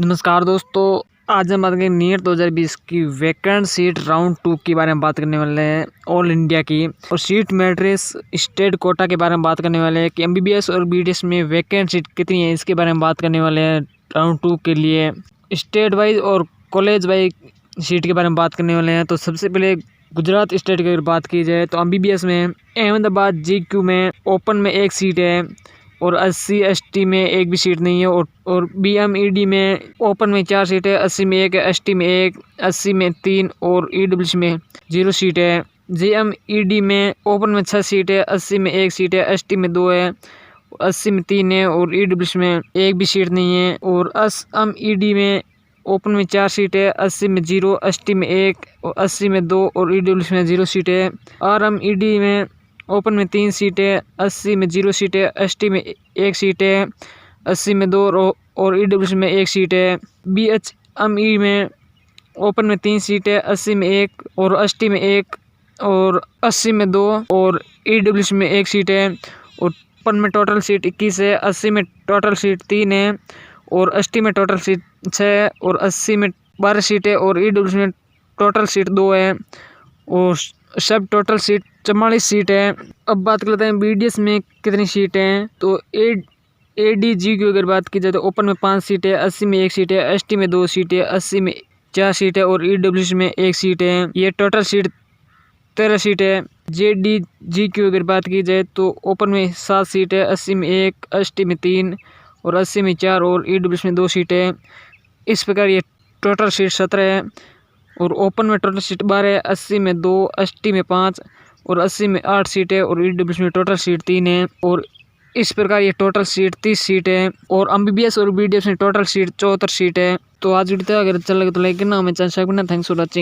नमस्कार दोस्तों, आज हम बात करेंगे नीट 2020 की वैकेंट सीट राउंड 2 के बारे में बात करने वाले हैं, ऑल इंडिया की। और सीट मैट्रिक्स स्टेट कोटा के बारे में बात करने वाले हैं कि एमबीबीएस और बीडीएस में वैकेंट सीट कितनी है, इसके बारे में बात करने वाले हैं राउंड 2 के लिए। स्टेट वाइज और कॉलेज वाइज सीट के बारे में बात करने वाले हैं। तो सबसे पहले गुजरात स्टेट की अगर बात की जाए तो एमबीबीएस में अहमदाबाद जीक्यू में ओपन में एक सीट है और 80 ST में एक भी सीट नहीं है। और BMED में ओपन में 4 सीट है, 80 में 1 है, ST में 1, 80 में 3 और EWC में 0 सीट है। JMED में ओपन में 6 सीट है, 80 में 1 सीट है, ST में 2 है, 80 में 3 है और EWC में एक भी सीट नहीं है। और SMED में ओपन में 4 सीट है, 80 में 0, ST में 1 और 80 में 2 और EWC में 0 सीट है। RMED में ओपन में 3 सीट है, 80 में 0 सीट है, ST में 1 सीट है, 80 में 2 और EWC में 1 सीट है। BHME में ओपन में 3 सीट है, 80 में 1 और ST में 1 और 80 में 2 और EWC में 1 सीट है। और ओपन में टोटल सीट 21 है, 80 में टोटल सीट 3 है और ST में टोटल सीट 6 है और 80 में 12 सीट है और EWC में टोटल सीट 2 है और सब टोटल सीट 44 सीट है। अब बात करते हैं बीडीएस में कितनी सीट हैं। तो ADG की अगर बात की जाए तो ओपन में 5 सीट है, 80 में 1 सीट है, ST में 2 सीट है, 80 में 4 सीट है और EWC में 1 सीट है। ये टोटल सीट 13 सीट है। JDG की अगर बात की जाए तो ओपन में 7 सीट है, 80 में 1, ST में 3 और 80 में 4 और EWC में 2 सीट है। इस प्रकार ये टोटल सीट 17 है। और ओपन में टोटल सीट 12 है, 80 में 2, ST में 5 और 80 में 8 सीट है और EWC में टोटल सीट 3 है। और इस प्रकार ये टोटल सीट 30 सीट है। और एमबीबीएस और बीडीएस में टोटल सीट 74 सीट है। तो आज वीडियो अगर अच्छा लगे तो लाइक करना, हमें चैनल सब्सक्राइब करना। Thanks for watching.